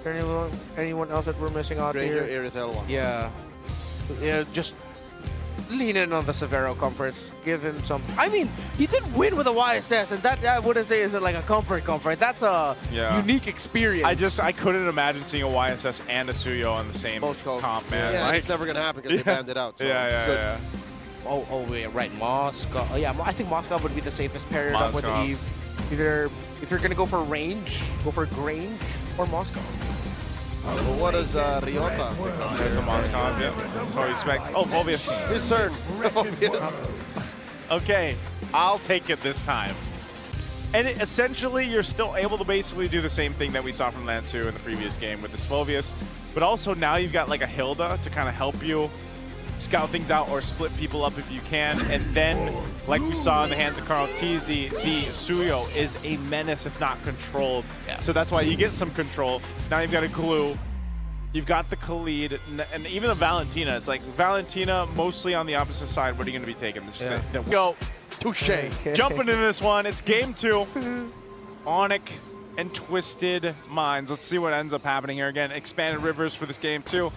Anyone else that we're missing out here? Yeah. Yeah, just lean in on the Severo comforts. Give him some. I mean, he did win with a YSS, and that I wouldn't say is like a comfort. That's a unique experience. I couldn't imagine seeing a YSS and a Suyo on the same comp, man. Yeah, like, it's never gonna happen because they banned it out. So yeah. Oh, yeah, right. Moscow. Yeah, I think Moscow would be the safest paired up with Eve. Either if you're gonna go for range, go for Grange or Moscow. But what is Ryota? There's a Moscow, yeah. So you expect. Oh, Phobius. His turn. Phobius. Okay, I'll take it this time. And essentially, you're still able to basically do the same thing that we saw from Lansu in the previous game with this Phobius. But also now you've got like a Hilda to kind of help you scout things out or split people up if you can. And then, like we saw in the hands of Carl Tizzi, the Suyo is a menace if not controlled. Yeah. So that's why you get some control. Now you've got a Glue. You've got the Khalid, and even the Valentina. It's like Valentina mostly on the opposite side. What are you going to be taking? Go. Touche. Jumping into this one. It's game 2. ONIC and Twisted Minds. Let's see what ends up happening here. Again, expanded rivers for this game 2.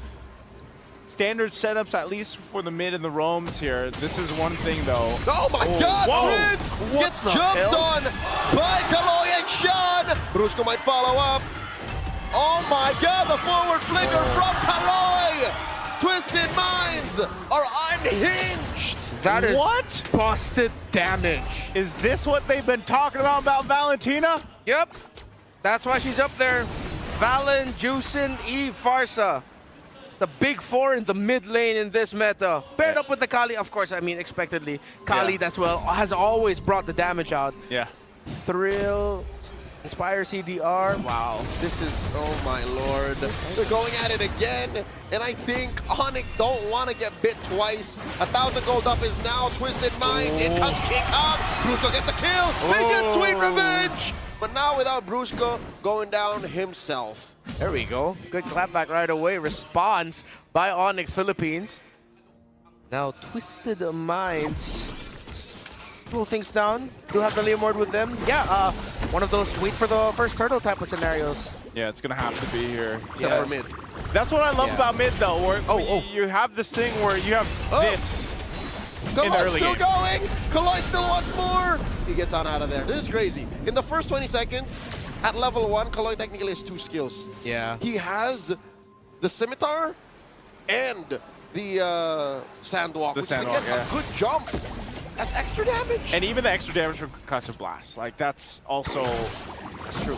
Standard setups, at least for the mid and the roams here. This is one thing, though. Oh my God! Prince gets jumped on by Kaloy and Sean. Brusco might follow up. Oh my God! The forward flicker from Kaloy. Twisted Minds are unhinged. That is busted damage. Is this what they've been talking about Valentina? Yep. That's why she's up there. Valen, Juicin, Eve, Farsa. The big 4 in the mid lane in this meta. Paired up with the Kali, of course, I mean, expectedly. Kali as well has always brought the damage out. Yeah. Thrill, Inspire CDR. Wow. This is, oh my Lord. They're going at it again. And I think ONIC don't want to get bit twice. 1,000 gold up is now Twisted Minds. In comes King Kong. Brusco gets the kill. They get sweet revenge. But now without Brusco going down himself. There we go. Good clapback right away. Response by ONIC Philippines. Now Twisted Minds slow things down. Do have the Leomord with them. Yeah, one of those wait for the first turtle type of scenarios. Yeah, it's gonna have to be here. Except for mid. That's what I love about mid, though, where you have this thing where you have this. Kaloy still going. Kaloy still wants more. He gets on out of there. This is crazy. In the first 20 seconds, at level 1, Kaloy technically has 2 skills. Yeah. He has the Scimitar and the Sandwalk. The Sandwalk, a good jump. That's extra damage. And even the extra damage from Concussive Blast. Like, that's also true.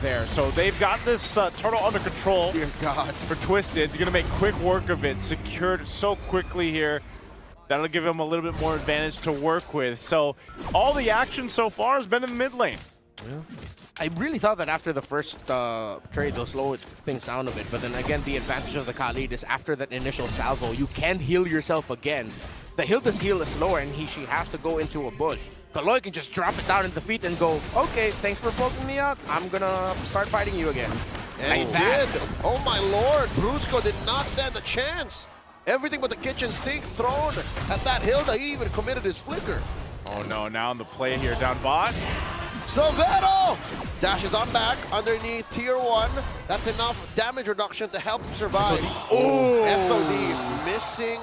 There. So they've got this turtle under control. Dear God. For Twisted. They're going to make quick work of it. Secured so quickly here. That'll give him a little bit more advantage to work with. So all the action so far has been in the mid lane. Yeah. I really thought that after the first trade, they'll slow things down a bit. But then again, the advantage of the Khalid is after that initial salvo, you can heal yourself again. The Hilda's heal is slower, and she has to go into a bush. Kaloy can just drop it down in the feet and go, okay, thanks for poking me out. I'm going to start fighting you again. And he did. Oh my Lord, Brusco did not stand a chance. Everything but the kitchen sink thrown at that Hilda. He even committed his flicker. Oh no, now on the play here down bot. Severo dashes on back underneath tier 1. That's enough damage reduction to help him survive. Oh, SOD missing.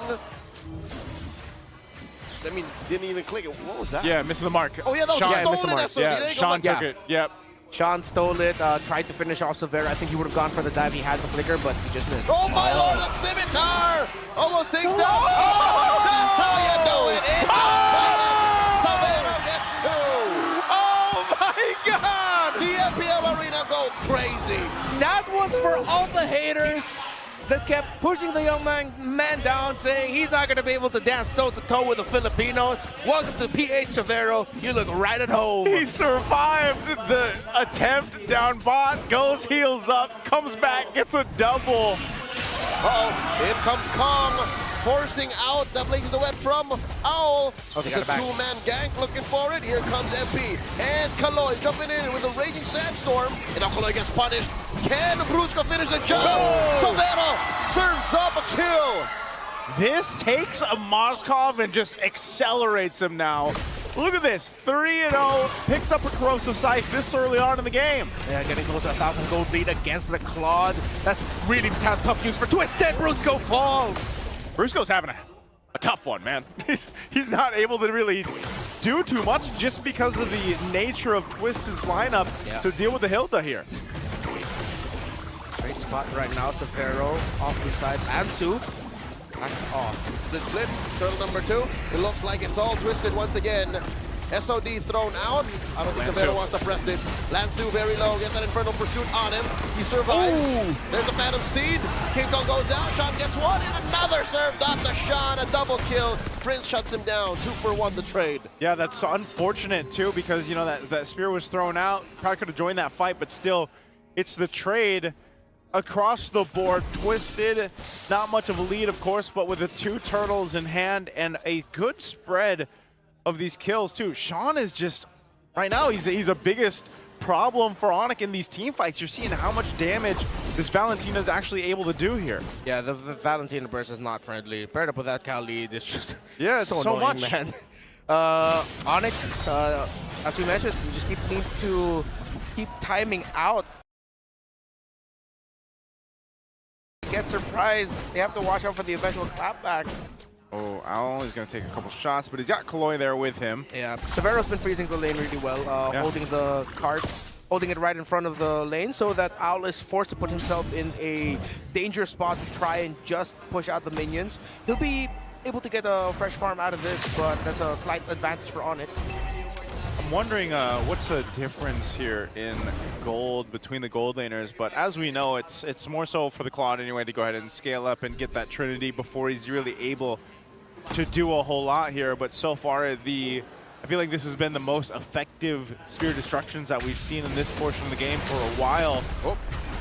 I mean, didn't even click it. What was that? Yeah, missing the mark. Oh yeah, that was stolen SOD. Yeah, Sean took it. Yep. Sean stole it, tried to finish off Severo. I think he would have gone for the dive. He had the flicker, but he just missed. Oh my Lord, the Scimitar! Almost takes down. Oh, that's how you do it. Severo gets 2. Oh my God! The MPL Arena go crazy. That was for all the haters that kept pushing the young man down, saying he's not going to be able to dance toe-to-toe with the Filipinos. Welcome to PH Severo. You look right at home. He survived the attempt down bot, goes heals up, comes back, gets a double. Uh-oh, in comes Kong, forcing out the Blazing the Web from Owl. Okay, the 2-man gank looking for it. Here comes MP. And Kaloy jumping in with a Raging Sandstorm. And now Kaloy gets punished. Can Brusco finish the job? Severo serves up a kill. This takes a Moskov and just accelerates him now. Look at this, 3-0, picks up a corrosive scythe this early on in the game. Yeah, getting close to 1,000 gold lead against the Claude. That's really tough news for Twisted. Brusco falls. Brusco's having a tough one, man. He's not able to really do too much just because of the nature of Twist's lineup to deal with the Hilda here. Great spot right now, Severo off the side, Ansu. That's off. The split, turtle number 2. It looks like it's all Twisted once again. SOD thrown out. I don't think Severo wants to press this. Lansu very low, gets that Infernal Pursuit on him. He survives. Ooh. There's a Phantom Steed. King Kong goes down. Sean gets one, and another served off to Sean. A double kill. Prince shuts him down. 2 for 1 the trade. Yeah, that's unfortunate too, because you know that spear was thrown out. Probably could have joined that fight, but still, it's the trade. Across the board, Twisted, not much of a lead, of course, but with the 2 turtles in hand and a good spread of these kills too. Sean is just, right now, he's a biggest problem for ONIC in these team fights. You're seeing how much damage this Valentina is actually able to do here. Yeah, the Valentina burst is not friendly. Paired up with that Khalid, it's just it's so annoying, much. Man. ONIC, as we mentioned, we just need to keep timing out. Get surprised. They have to watch out for the eventual clapback. Oh, Owl is going to take a couple shots, but he's got Kaloi there with him. Yeah, Severo's been freezing the lane really well, holding the cart, holding it right in front of the lane so that Owl is forced to put himself in a dangerous spot to try and just push out the minions. He'll be able to get a fresh farm out of this, but that's a slight advantage for ONIC. I'm wondering what's the difference here in gold between the gold laners, but as we know, it's more so for the Claude anyway to go ahead and scale up and get that Trinity before he's really able to do a whole lot here. But so far, I feel like this has been the most effective Spear Destructions that we've seen in this portion of the game for a while. Oh,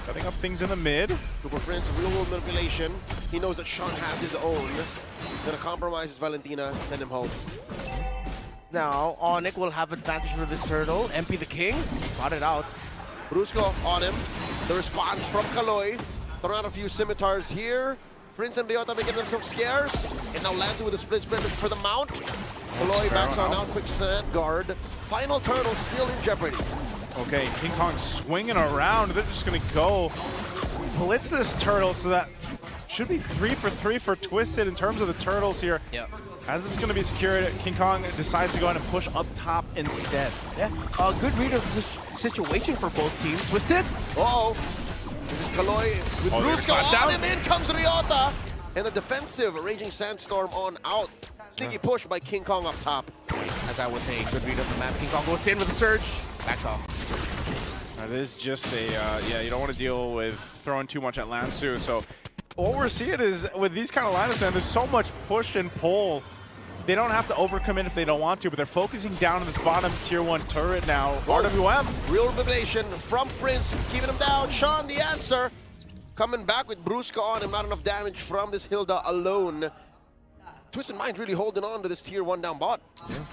setting up things in the mid. Super Prince, real world manipulation. He knows that Sean has his own. Gonna compromise his Valentina, send him home. Now, ONIC will have advantage with this turtle. MP the King, brought it out. Brusco on him. The response from Kaloi. Throw out a few scimitars here. Prince and Ryota making themselves scarce. And now Lancer with a split for the mount. Kaloi backs on out, quick sand guard. Final turtle still in jeopardy. Okay, King Kong swinging around. They're just going to go blitz this turtle, so that should be 3 for 3 for Twisted in terms of the turtles here. Yep. As it's going to be secured, King Kong decides to go ahead and push up top instead. Yeah, a good read of the situation for both teams. Twisted. Uh-oh. This is Kaloi with Brusco on him. In comes Ryota. And the defensive Raging Sandstorm on out. Sneaky push by King Kong up top. As I was saying, good read of the map. King Kong goes in with a surge. Backs off. That is just a, yeah, you don't want to deal with throwing too much at Lansu. So what we're seeing is with these kind of lineups, man, there's so much push and pull. They don't have to overcommit if they don't want to, but they're focusing down on this bottom tier 1 turret now. RWM. Real revelation from Prince, keeping him down. Sean, the answer. Coming back with Brusco on him, not enough damage from this Hilda alone. Twisted Mind's really holding on to this tier 1 down bot. Yeah.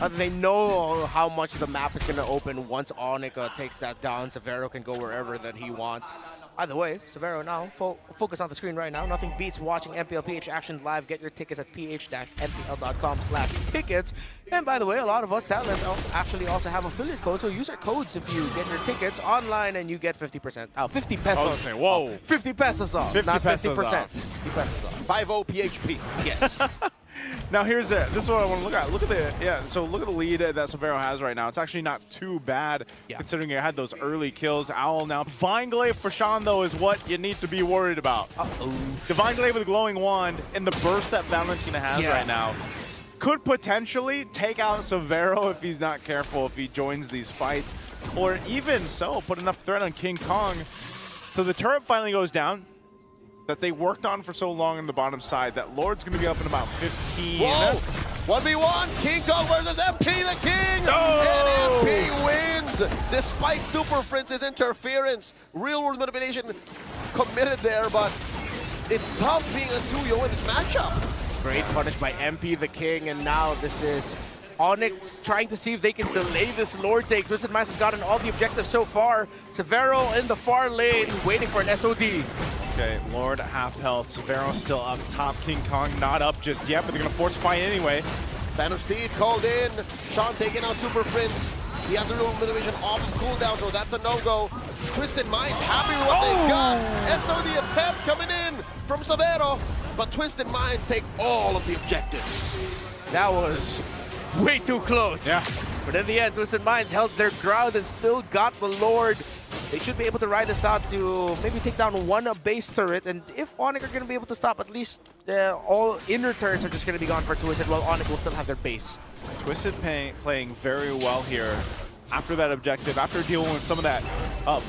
They know how much the map is going to open once ONIC takes that down. Severo can go wherever that he wants. Either way, Severo now, focus on the screen right now. Nothing beats watching MPL PH action live. Get your tickets at ph-mpl.com/tickets. And by the way, a lot of us talents actually also have affiliate codes, so use our codes if you get your tickets online and you get 50%. 50 pesos. Saying, whoa. 50 pesos off, 50 not 50%. pesos off. 50 pesos off. 5-0 PHP. Yes. Now here's it. This is what I want to look at. Look at the so look at the lead that Severo has right now. It's actually not too bad considering you had those early kills. Owl now. Divine Glaive for Sean though is what you need to be worried about. Divine Glaive with a glowing wand and the burst that Valentina has right now could potentially take out Severo if he's not careful, if he joins these fights, or even so put enough threat on King Kong. So the turret finally goes down that they worked on for so long on the bottom side. That Lord's going to be up in about 15. Whoa! 1v1, King Kong versus MP the King! Oh! And MP wins! Despite Super Prince's interference. Real world manipulation committed there, but it's tough being a Suyo in this matchup. Great punish by MP the King, and now this is ONIC trying to see if they can delay this Lord take. Twisted Minds has gotten all the objectives so far. Severo in the far lane, waiting for an SOD. Okay, Lord half health. Severo still up top. King Kong not up just yet, but they're going to force fight anyway. Phantom Steed called in. Sean taking out Super Prince. He has a little motivation off cooldown, so that's a no-go. Twisted Mind happy with what they got. SOD attempt coming in from Severo, but Twisted Minds take all of the objectives. That was way too close. Yeah. But in the end, Twisted Minds held their ground and still got the Lord. They should be able to ride this out to maybe take down one base turret. And if ONIC are going to be able to stop, at least all inner turrets are just going to be gone for Twisted, while ONIC will still have their base. Twisted playing very well here after that objective, after dealing with some of that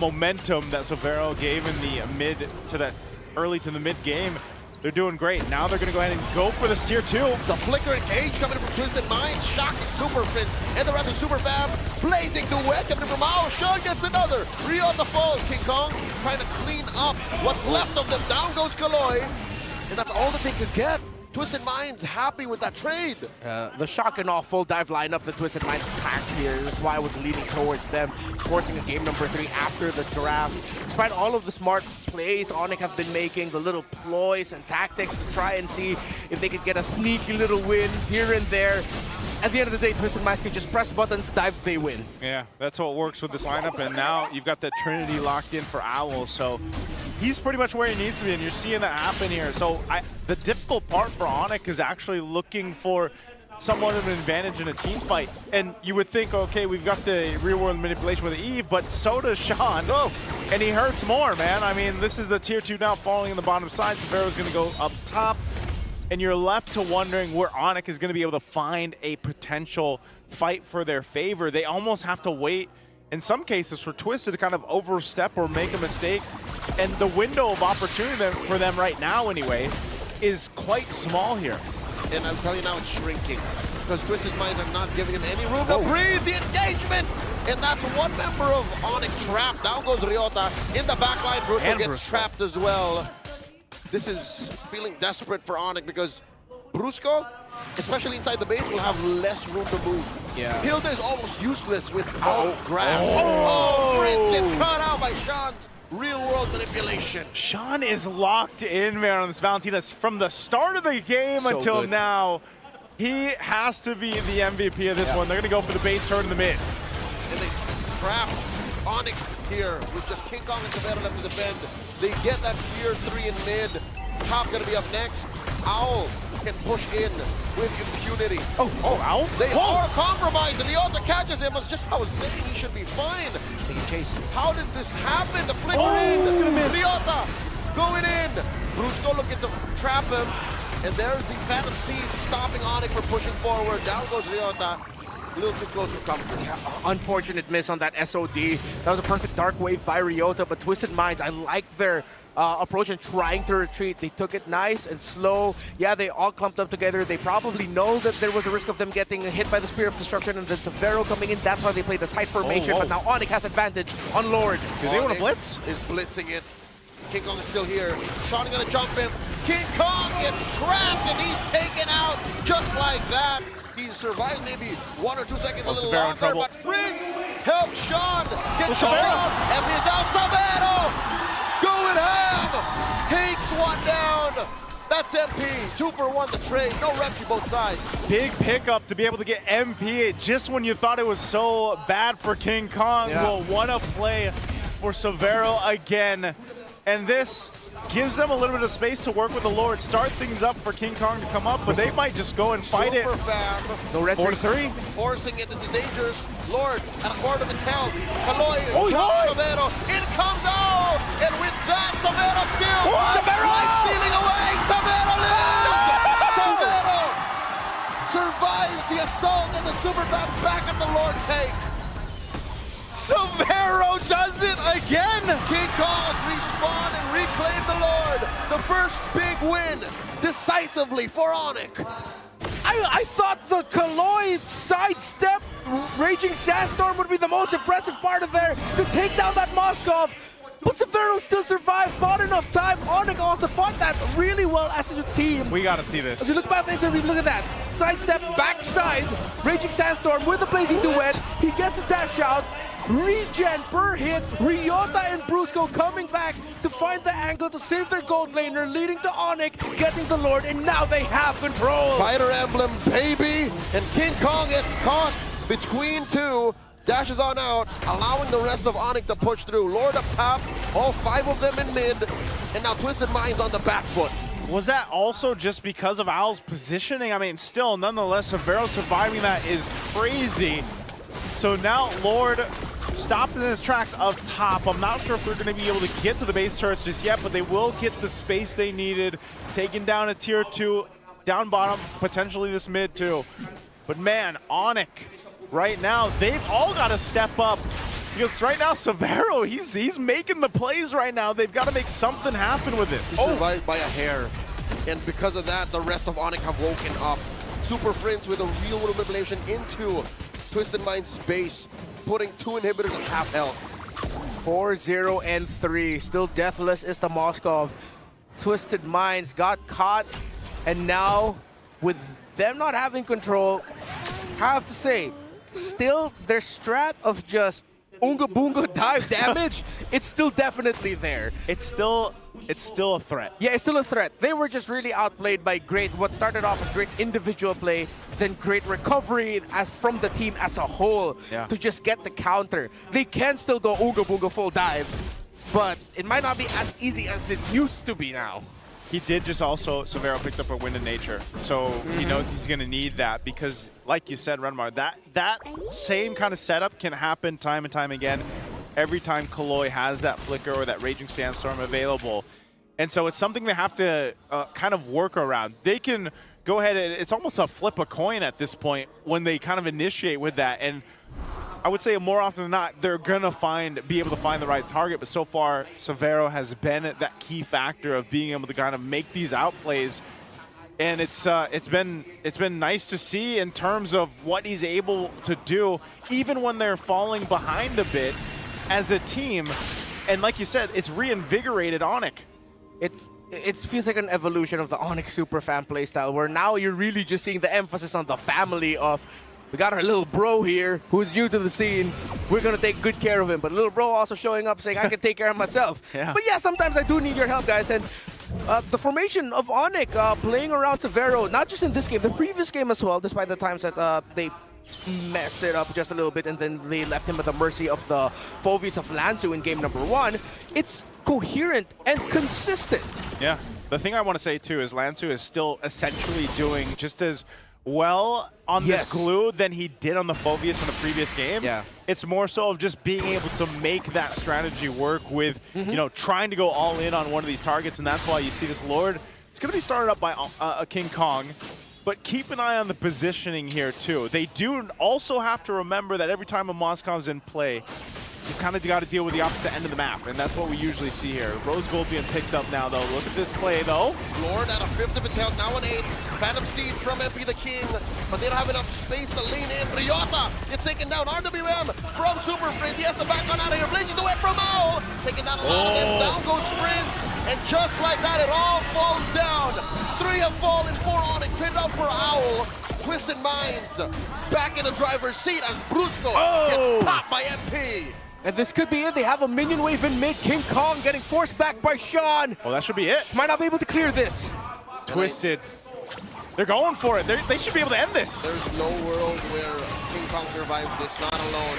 momentum that Severo gave in the early to the mid game. They're doing great. Now they're going to go ahead and go for this tier 2. The flicker engage coming from Twisted Mind, shocking Super Prince, and the rest of Super Fab, blazing duet coming from Mao. Sean gets another. Ryota falls. King Kong trying to clean up what's left of them. Down goes Kaloy, and that's all that they could get. Twisted Minds happy with that trade. The shock and awe full dive lineup that Twisted Minds packed here is why I was leaning towards them, forcing a game number 3 after the draft. Despite all of the smart plays ONIC have been making, the little ploys and tactics to try and see if they could get a sneaky little win here and there. At the end of the day, Twisted Minds can just press buttons, dives, they win. Yeah, that's what works with this lineup, and now you've got the Trinity locked in for Owl, so he's pretty much where he needs to be, and you're seeing that happen here. So the difficult part for ONIC is actually looking for somewhat of an advantage in a team fight. And you would think, okay, we've got the real-world manipulation with Eve, but so does Sean. Oh, and he hurts more, man. I mean, this is the tier 2 now falling in the bottom side. Severo's going to go up top, and you're left to wondering where ONIC is going to be able to find a potential fight for their favor. They almost have to wait, in some cases, for Twisted to kind of overstep or make a mistake. And the window of opportunity for them right now, anyway, is quite small here. And I'm telling you now, it's shrinking. Because Twisted Minds are not giving him any room to breathe. The engagement! And that's one member of ONIC trapped. Down goes Ryota. In the backline, Brusco gets trapped as well. This is feeling desperate for ONIC because Brusco, especially inside the base, will have less room to move. Yeah. Hilda is almost useless with grabs. Oh, Prince gets cut out by Sean's real-world manipulation. Sean is locked in, man, on this Valentina from the start of the game until now. He has to be the MVP of this one. They're going to go for the base turn in the mid. And they trap ONIC here with just King Kong and Severo left to defend. They get that tier 3 in mid. Top going to be up next. Owl can push in with impunity. Owl? They are compromised, and Ryota catches him. It's just how saying he should be fine. Taking chase. How did this happen? The flicker in. He's gonna miss. Ryota going in. Brusco looking to trap him. And there's the Phantom Steed stopping ONIC for pushing forward. Down goes Ryota. A little too close for comfort. Unfortunate miss on that SOD. That was a perfect dark wave by Ryota, but Twisted Minds, I like their approach and trying to retreat. They took it nice and slow. Yeah, they all clumped up together. They probably know that there was a risk of them getting hit by the Spear of Destruction and the Severo coming in. That's why they played the tight formation, but now ONIC has advantage on Lord. Do they want to blitz? Is blitzing it. King Kong is still here. Sean gonna jump him. King Kong gets trapped and he's taken out just like that. He survived maybe 1 or 2 seconds, a little longer, but Prince helps Sean get down. And he's down. Severo going ham. Takes one down. That's MP. 2 for 1 the trade. No repsy both sides. Big pickup to be able to get MP just when you thought it was so bad for King Kong. Will want to play for Severo again. And this gives them a little bit of space to work with the Lord, start things up for King Kong to come up, but they might just go and fight Super it. Fab. No red 4-3. Forcing it, this is dangerous. Lord, at a quarter of its health. Kaloy, Severo, in comes out! And with that, Severo still life stealing away! Severo lives! Severo survives the assault and the Super Fab back at the Lord take. Severo does it again! King Kong respawn and reclaim the Lord. The first big win, decisively for ONIC. I thought the Kaloy sidestep Raging Sandstorm would be the most impressive part of there to take down that Moskov. But Severo still survived, not enough time. ONIC also fought that really well as a team. We gotta see this. If you look back at the interview, look at that. Sidestep, backside, Raging Sandstorm with the Blazing Duet. He gets a dash out. Regen per hit. Ryota and Brusco coming back to find the angle to save their gold laner, leading to ONIC getting the Lord, and now they have control. Fighter Emblem, baby! And King Kong gets caught between two. Dashes on out, allowing the rest of ONIC to push through. Lord up top, all 5 of them in mid, and now Twisted Mind's on the back foot. Was that also just because of Owl's positioning? I mean, still, nonetheless, Severo surviving that is crazy. So now Lord stopped in his tracks up top. I'm not sure if they're going to be able to get to the base turrets just yet, but they will get the space they needed. Taking down a tier 2, down bottom, potentially this mid too. But man, ONIC, right now, they've all got to step up. Because right now, Severo, he's making the plays right now. They've got to make something happen with this. He survived by a hair. And because of that, the rest of ONIC have woken up. Super Friends with a real world manipulation into Twisted Mind's base, putting 2 inhibitors at half health. 4-0 and 3. Still deathless is the Moskov. Twisted Minds got caught, and now with them not having control, I have to say, still their strat of just Unga Boonga dive damage, it's still definitely there. It's still a threat. Yeah, it's still a threat. They were just really outplayed by what started off as great individual play, then great recovery as from the team as a whole to just get the counter. They can still go Unga Boonga full dive, but it might not be as easy as it used to be now. He did just also, Severo picked up a Wind of Nature, so he knows he's going to need that because, like you said, Renmar, that same kind of setup can happen time and time again every time Kaloi has that Flicker or that Raging Sandstorm available. And so it's something they have to kind of work around. They can go ahead and it's almost a flip a coin at this point when they kind of initiate with that. And I would say more often than not, they're gonna be able to find the right target. But so far, Severo has been that key factor of being able to kind of make these outplays, and it's been nice to see in terms of what he's able to do, even when they're falling behind a bit as a team. And like you said, it's reinvigorated ONIC. It feels like an evolution of the ONIC Superfan playstyle, where now you're really just seeing the emphasis on the family of. We got our little bro here who's new to the scene. We're going to take good care of him. But little bro also showing up saying, I can take care of myself. But yeah, sometimes I do need your help, guys. And the formation of ONIC playing around Severo, not just in this game, the previous game as well, despite the times that they messed it up just a little bit and then they left him at the mercy of the Phoveus of Lansu in game number 1. It's coherent and consistent. Yeah. The thing I want to say, too, is Lansu is still essentially doing just as well on this glue than he did on the Phoveus in the previous game. Yeah. It's more so of just being able to make that strategy work with, you know, trying to go all in on one of these targets, and that's why you see this Lord. It's going to be started up by a King Kong, but keep an eye on the positioning here, too. They do also have to remember that every time a Moscov's in play, you kind of got to deal with the opposite end of the map, and that's what we usually see here. Rose Gold being picked up now, though. Look at this play, though. Lord at a 5th of its health, now an 8. Phantom Steed from MP the King, but they don't have enough space to lean in. Ryota gets taken down. RWM from Super Friends. He has to back on out of here. Blazing away from Owl. Taking down a lot of them. Down goes Sprints. And just like that, it all falls down. 3 have fallen, 4 ONIC. Trimmed out for Owl. Twisted Minds back in the driver's seat as Brusco gets popped by MP. And this could be it. They have a minion wave in mid. King Kong getting forced back by Sean. Well, that should be it. Might not be able to clear this. Twisted. They're going for it. They should be able to end this. There's no world where King Kong survives this, not alone.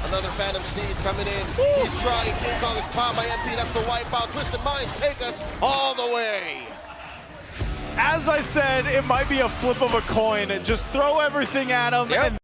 Another Phantom Steed coming in. He's trying. King Kong is popped by MP. That's the wipeout. Twisted Minds take us all the way. As I said, it might be a flip of a coin. Just throw everything at him. And